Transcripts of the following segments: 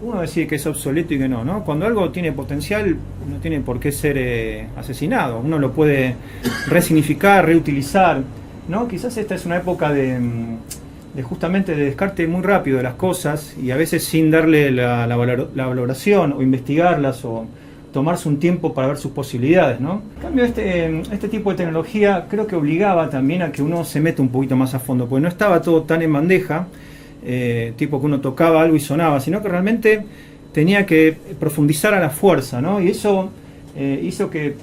Uno decide que es obsoleto y que no, ¿no? Cuando algo tiene potencial, no tiene por qué ser asesinado. Uno lo puede resignificar, reutilizar, ¿no? Quizás esta es una época de justamente de descarte muy rápido de las cosas y a veces sin darle la valoración o investigarlas o tomarse un tiempo para ver sus posibilidades, ¿no? En cambio, este tipo de tecnología creo que obligaba también a que uno se meta un poquito más a fondo, porque no estaba todo tan en bandeja. Tipo que uno tocaba algo y sonaba, sino que realmente tenía que profundizar a la fuerza, ¿no? Y eso hizo que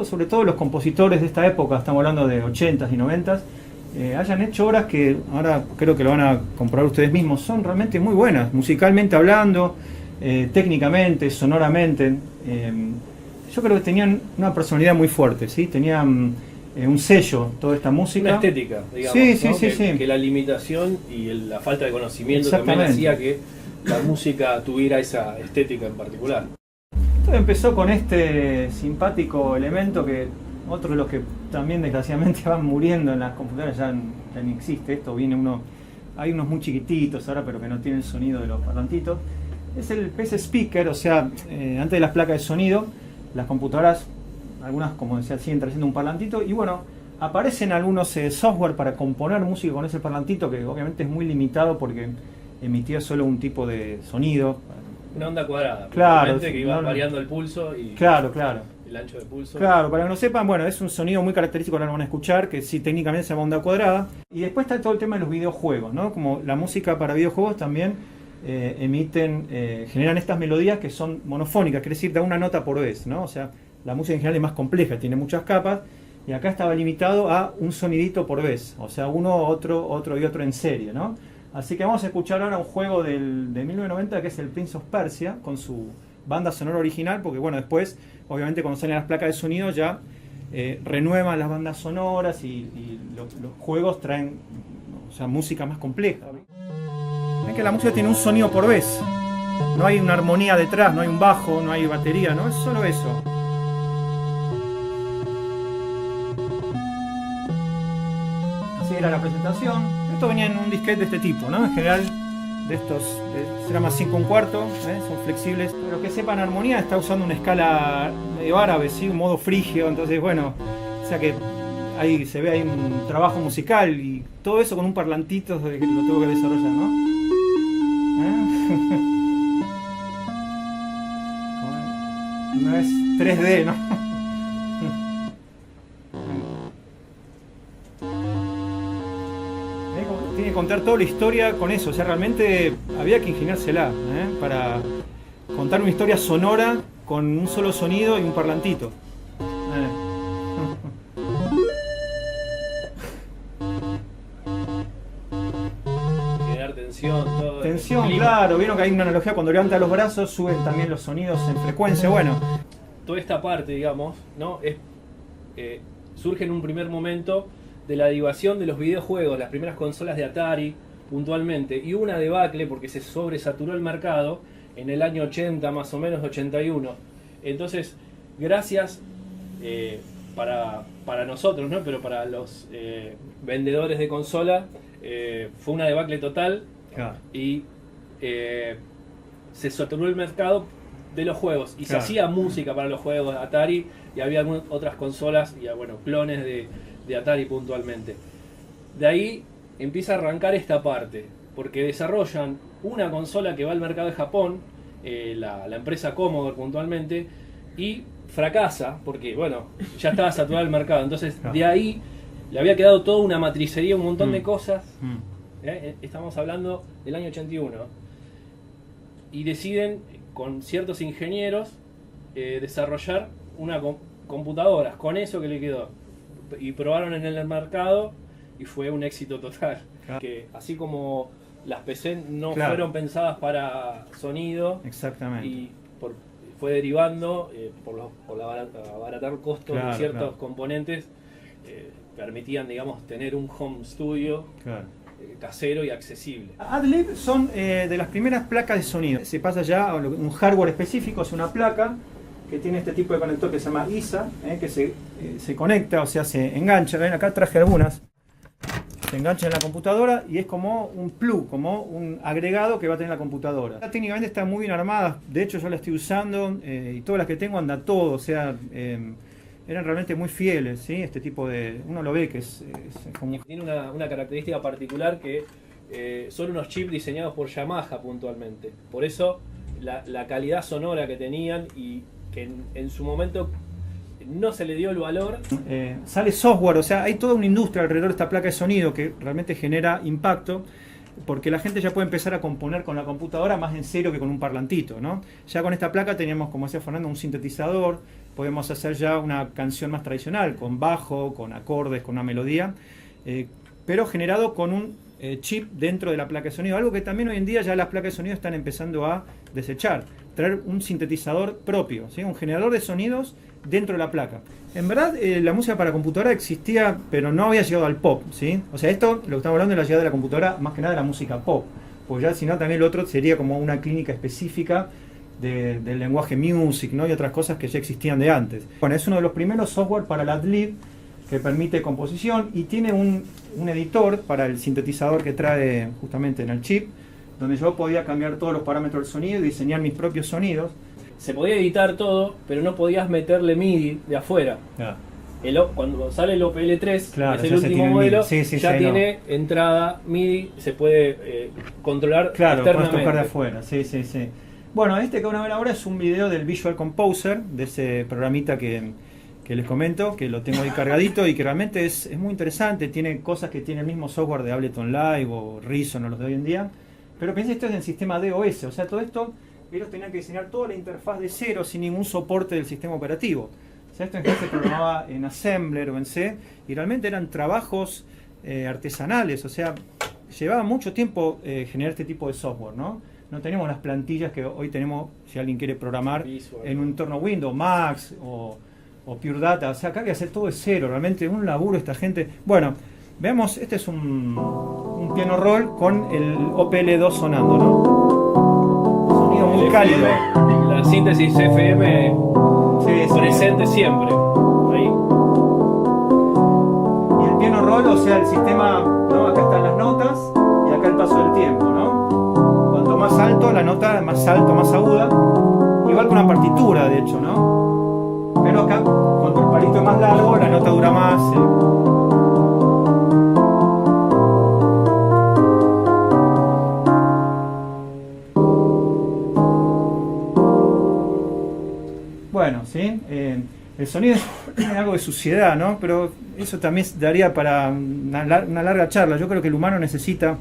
sobre todo los compositores de esta época, estamos hablando de 80s y 90s, hayan hecho obras que ahora creo que lo van a comprobar ustedes mismos, son realmente muy buenas, musicalmente hablando, técnicamente, sonoramente. Yo creo que tenían una personalidad muy fuerte, ¿sí? Tenían un sello, toda esta música. Una estética, digamos, sí, ¿no? sí, sí. Que la limitación y la falta de conocimiento también hacía que la música tuviera esa estética en particular. Todo empezó con este simpático elemento que otro de los que también desgraciadamente van muriendo en las computadoras, ya ni existe esto, hay unos muy chiquititos ahora pero que no tienen sonido de los parlantitos. Es el PC Speaker, o sea, antes de las placas de sonido, las computadoras, algunas, como decía, siguen trayendo un parlantito y bueno, aparecen algunos software para componer música con ese parlantito que obviamente es muy limitado porque emitía solo un tipo de sonido. Una onda cuadrada, claro, que iba variando el pulso y claro. el ancho de pulso. Claro, para que no sepan, bueno, es un sonido muy característico, ahora lo van a escuchar, que sí, técnicamente se llama onda cuadrada. Y después está todo el tema de los videojuegos, ¿no? Como la música para videojuegos también generan estas melodías que son monofónicas, quiere decir, da una nota por vez, ¿no? O sea, la música en general es más compleja, tiene muchas capas, y acá estaba limitado a un sonidito por vez, o sea, uno, otro y otro en serie, ¿no? Así que vamos a escuchar ahora un juego de 1990 que es el Prince of Persia, con su banda sonora original, porque bueno, después, obviamente cuando salen las placas de sonido ya renuevan las bandas sonoras y los juegos traen, o sea, música más compleja. Ven que la música tiene un sonido por vez, no hay una armonía detrás, no hay un bajo, no hay batería, ¿no? Es solo eso. Así era la presentación. Esto venía en un disquete de este tipo, ¿no? En general de estos, será más 5 1/4, son flexibles. Pero que sepan armonía, está usando una escala medio árabe, ¿sí? Un modo frigio, entonces bueno, o sea que ahí se ve ahí un trabajo musical y todo eso con un parlantito que lo tengo que desarrollar, ¿no? No es 3D, ¿no? Tiene que contar toda la historia con eso, o sea, realmente había que ingeniársela para contar una historia sonora con un solo sonido y un parlantito. Generar tensión, todo. Tensión, claro, vieron que hay una analogía, cuando levanta los brazos suben también los sonidos en frecuencia, bueno. Toda esta parte, digamos, ¿no? Surge en un primer momento de la derivación de los videojuegos, las primeras consolas de Atari, puntualmente, y una debacle porque se sobresaturó el mercado en el año 80, más o menos 81. Entonces, gracias para nosotros, ¿no? Pero para los vendedores de consola, fue una debacle total. Claro. Y se saturó el mercado de los juegos y claro, se hacía música para los juegos de Atari y había algunas otras consolas y bueno, clones de Atari puntualmente. De ahí empieza a arrancar esta parte, porque desarrollan una consola que va al mercado de Japón, la empresa Commodore puntualmente, y fracasa, porque bueno, ya estaba saturado el mercado. Entonces de ahí le había quedado toda una matricería, un montón de cosas. Estamos hablando del año 81. Y deciden, con ciertos ingenieros, desarrollar una computadora con eso que le quedó. Y probaron en el mercado y fue un éxito total. Claro. Que así como las PC no Claro. fueron pensadas para sonido, Exactamente. y fue derivando por abaratar costos Claro, de ciertos claro. componentes, permitían, digamos, tener un home studio Claro. casero y accesible. Adlib son de las primeras placas de sonido. Se pasa ya a un hardware específico, es una placa que tiene este tipo de conector que se llama ISA, que se conecta, o sea, se engancha. Ven, acá traje algunas. Se engancha en la computadora y es como un plug, como un agregado que va a tener la computadora. Técnicamente están muy bien armadas, de hecho yo la estoy usando y todas las que tengo anda todo, o sea, eran realmente muy fieles, ¿sí? Este tipo de... uno lo ve que es como... Tiene una característica particular que son unos chips diseñados por Yamaha puntualmente. Por eso la calidad sonora que tenían y que en su momento no se le dio el valor. Sale software, o sea, hay toda una industria alrededor de esta placa de sonido que realmente genera impacto, porque la gente ya puede empezar a componer con la computadora más en serio que con un parlantito, ¿no? Ya con esta placa teníamos, como decía Fernando, un sintetizador, podemos hacer ya una canción más tradicional, con bajo, con acordes, con una melodía, pero generado con un chip dentro de la placa de sonido, algo que también hoy en día ya las placas de sonido están empezando a desechar, traer un sintetizador propio, ¿sí? Un generador de sonidos dentro de la placa. En verdad, la música para computadora existía, pero no había llegado al pop, ¿sí? O sea, esto, lo que estamos hablando de la llegada de la computadora, más que nada de la música pop, pues ya si no, también lo otro sería como una clínica específica del lenguaje music, ¿no? Y otras cosas que ya existían de antes. Bueno, es uno de los primeros software para la Adlib que permite composición y tiene un editor para el sintetizador que trae justamente en el chip, donde yo podía cambiar todos los parámetros del sonido y diseñar mis propios sonidos. Se podía editar todo, pero no podías meterle MIDI de afuera. Claro. Cuando sale el OPL3, Claro, que es ya el se último tiene modelo, MIDI. Sí, ya sí, tiene entrada MIDI, se puede controlar Claro, puedes externamente. tocar de afuera, sí, sí, sí. Bueno, este que van a ver ahora es un video del Visual Composer, de ese programita que les comento, que lo tengo ahí cargadito y que realmente es muy interesante, tiene cosas que tiene el mismo software de Ableton Live o Reason o los de hoy en día, pero piensa, esto es en sistema DOS, o sea, todo esto ellos tenían que diseñar toda la interfaz de cero sin ningún soporte del sistema operativo. O sea, esto en general se programaba en Assembler o en C y realmente eran trabajos artesanales, o sea, llevaba mucho tiempo generar este tipo de software, ¿no? No teníamos las plantillas que hoy tenemos si alguien quiere programar Visual, en un entorno Windows, Max o Pure Data. O sea, acá hay que hacer todo de cero, realmente un laburo esta gente. Bueno, veamos, este es un piano roll con el OPL2 sonando, ¿no? Sonido muy El cálido. FM, la síntesis FM Sí, sí. presente siempre. Ahí. Y el piano roll, o sea, el sistema, ¿no? Acá están las notas y acá el paso del tiempo, ¿no? Cuanto más alto la nota, más alto, más aguda. Igual que una partitura, de hecho, ¿no? Pero acá, cuando el palito es más largo, la nota dura más. Bueno, ¿sí? El sonido tiene algo de suciedad, ¿no? Pero eso también daría para una larga charla. Yo creo que el humano necesita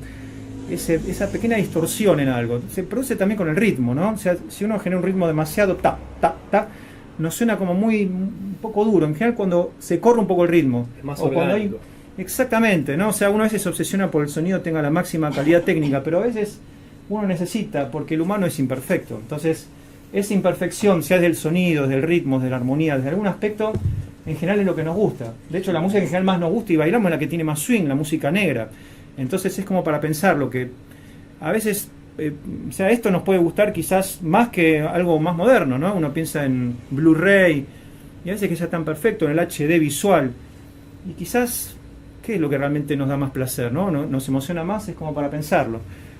esa pequeña distorsión en algo. Se produce también con el ritmo, ¿no? O sea, si uno genera un ritmo demasiado ta, ta, ta, nos suena como un poco duro. En general, cuando se corre un poco el ritmo. Es más o cuando orgánico. exactamente, ¿no? O sea, uno a veces se obsesiona por el sonido tenga la máxima calidad técnica, pero a veces uno necesita, porque el humano es imperfecto. Entonces, esa imperfección, sea del sonido, del ritmo, de la armonía, desde algún aspecto, en general es lo que nos gusta. De hecho, la música que en general más nos gusta y bailamos es la que tiene más swing, la música negra. Entonces es como para pensarlo, que a veces, o sea, esto nos puede gustar quizás más que algo más moderno, ¿no? Uno piensa en Blu-ray y a veces que sea tan perfecto, en el HD visual. Y quizás, ¿qué es lo que realmente nos da más placer, ¿no? Nos emociona más, es como para pensarlo.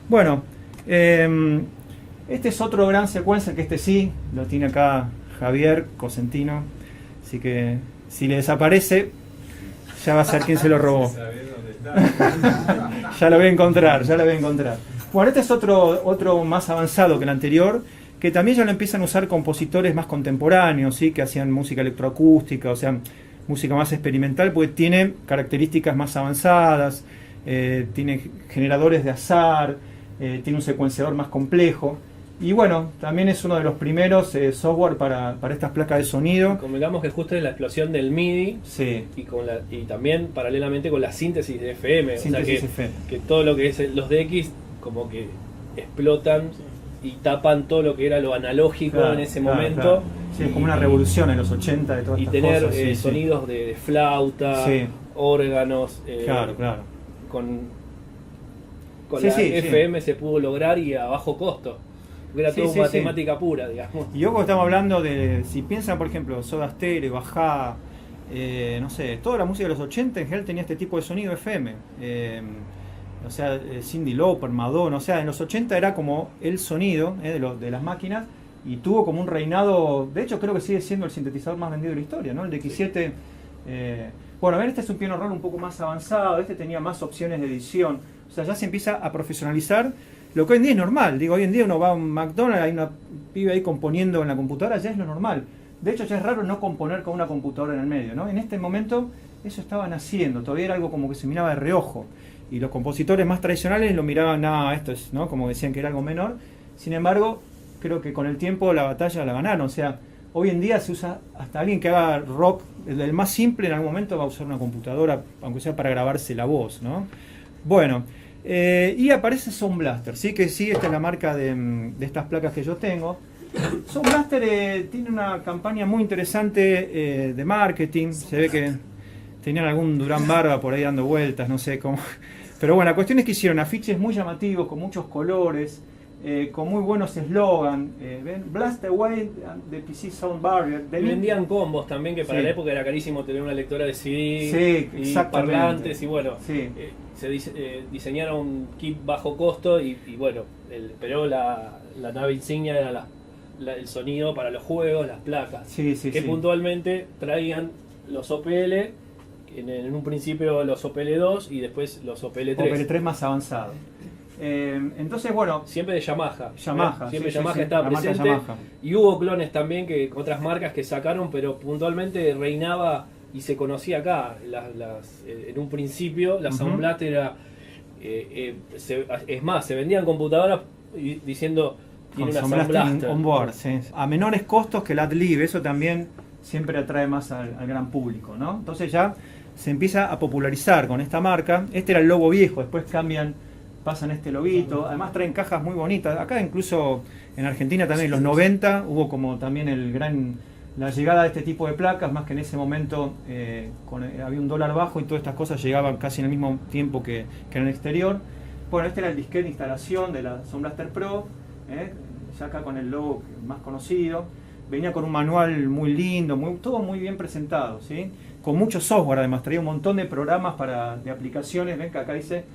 Bueno, este es otro gran secuencer, que este sí, lo tiene acá Javier Cosentino. Así que si le desaparece, ya va a ser quien se lo robó. Ya lo voy a encontrar, ya lo voy a encontrar. Bueno, este es otro más avanzado que el anterior, que también ya lo empiezan a usar compositores más contemporáneos, ¿sí? Que hacían música electroacústica, o sea, música más experimental, porque tiene características más avanzadas, tiene generadores de azar, tiene un secuenciador más complejo. Y bueno, también es uno de los primeros software para estas placas de sonido. Convengamos que justo es la explosión del MIDI, Sí. y también paralelamente con la síntesis de FM. Síntesis o sea FM. que todo lo que es los DX como que explotan y tapan todo lo que era lo analógico en ese momento. Claro. Sí, es como una revolución en los 80 de todas Y estas tener cosas. Sí, sonidos de flauta, Sí. órganos, Claro. con Sí, la sí, FM se pudo lograr y a bajo costo. Era Sí, todo sí, matemática pura, digamos. Y luego estamos hablando de, si piensan por ejemplo, Soda Stereo, Bajá, no sé, toda la música de los 80 en general tenía este tipo de sonido FM. O sea, Cyndi Lauper, Madonna, o sea, en los 80 era como el sonido de las máquinas y tuvo como un reinado, de hecho creo que sigue siendo el sintetizador más vendido de la historia, ¿no? El DX7, bueno, a ver, este es un piano roll un poco más avanzado, este tenía más opciones de edición, o sea, ya se empieza a profesionalizar. Lo que hoy en día es normal, digo, hoy en día uno va a un McDonald's, hay una pibe ahí componiendo en la computadora, ya es lo normal. De hecho, ya es raro no componer con una computadora en el medio, ¿no? En este momento eso estaba naciendo, todavía era algo como que se miraba de reojo. Y los compositores más tradicionales lo miraban, nada, esto es, ¿no? Como decían que era algo menor. Sin embargo, creo que con el tiempo la batalla la ganaron. O sea, hoy en día se usa hasta alguien que haga rock, el más simple en algún momento va a usar una computadora, aunque sea para grabarse la voz, ¿no? Bueno. Y aparece Sound Blaster, ¿sí? Que sí, esta es la marca de estas placas que yo tengo. Sound Blaster tiene una campaña muy interesante de marketing. Se ve que tenían algún Durán Barba por ahí dando vueltas, no sé cómo. Pero bueno, la cuestión es que hicieron afiches muy llamativos, con muchos colores, con muy buenos eslogan. ¿Ven? Blast away the PC sound barrier. Vendían combos también, que para Sí. la época era carísimo tener una lectora de CD Sí, y exactamente. parlantes y bueno, Sí. se diseñaron un kit bajo costo y bueno, pero la nave insignia era el sonido para los juegos, las placas, Sí, que puntualmente traían los OPL, en un principio los OPL2 y después los OPL3. OPL3 más avanzado. Entonces, bueno, Siempre de Yamaha. Yamaha, Siempre sí, Yamaha sí, sí, estaba la marca presente. Yamaha. Y hubo clones también que otras marcas que sacaron, pero puntualmente reinaba y se conocía acá. En un principio la Sound Blaster era. Es más, se vendían computadoras diciendo tiene una Sound Blaster on board, sí. A menores costos que la Adlib, eso también siempre atrae más al gran público, ¿no? Entonces ya se empieza a popularizar con esta marca. Este era el logo viejo, después pasan este loguito, además traen cajas muy bonitas. Acá incluso en Argentina también en los 90 hubo como también la llegada de este tipo de placas, más que en ese momento había un dólar bajo y todas estas cosas llegaban casi en el mismo tiempo que en el exterior. Bueno, este era el disquete de instalación de la Sound Blaster Pro, ya acá con el logo más conocido. Venía con un manual muy lindo, todo muy bien presentado, ¿sí? Con mucho software, además traía un montón de programas de aplicaciones. Ven que acá dice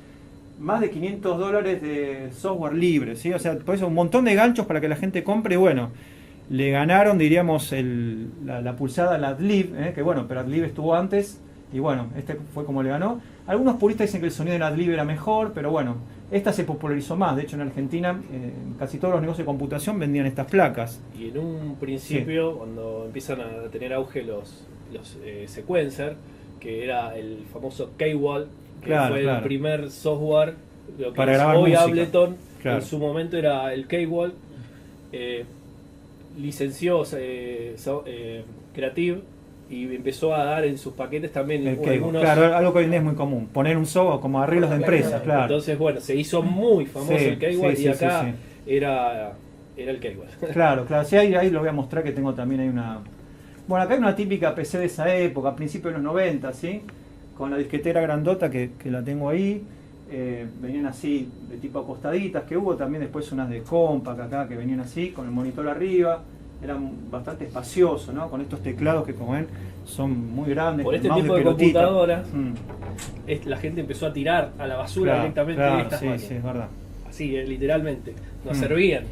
más de $500 de software libre, ¿sí? O sea, por eso un montón de ganchos para que la gente compre. Bueno, le ganaron, diríamos, la pulsada a la Adlib, que bueno, pero Adlib estuvo antes y bueno, este fue como le ganó. Algunos puristas dicen que el sonido de la Adlib era mejor, pero bueno, esta se popularizó más. De hecho, en Argentina casi todos los negocios de computación vendían estas placas. Y en un principio, cuando empiezan a tener auge los sequencer, que era el famoso K-Wall, que fue el primer software, lo que para es grabar hoy música. Ableton, Claro. en su momento era el K-Wall, licenció Creative y empezó a dar en sus paquetes también algunos... Claro, algo que hoy en día es muy común, poner un software como arreglos de empresas, claro. Entonces, bueno, se hizo muy famoso Sí, el K-Wall sí, y sí, acá sí. era el K-Wall. Claro, sí, ahí lo voy a mostrar que tengo también ahí una... Bueno, acá hay una típica PC de esa época, a principios de los 90, ¿sí? Con la disquetera grandota que la tengo ahí. Venían así, de tipo acostaditas, que hubo también después unas de compact acá, que venían así, con el monitor arriba. Eran bastante espaciosos, ¿no? Con estos teclados que, como ven, son muy grandes. Por este mouse tipo de pelotita. computadoras, la gente empezó a tirar a la basura directamente Claro, estas sí, máquinas. sí, es verdad. Así, literalmente. Nos servían.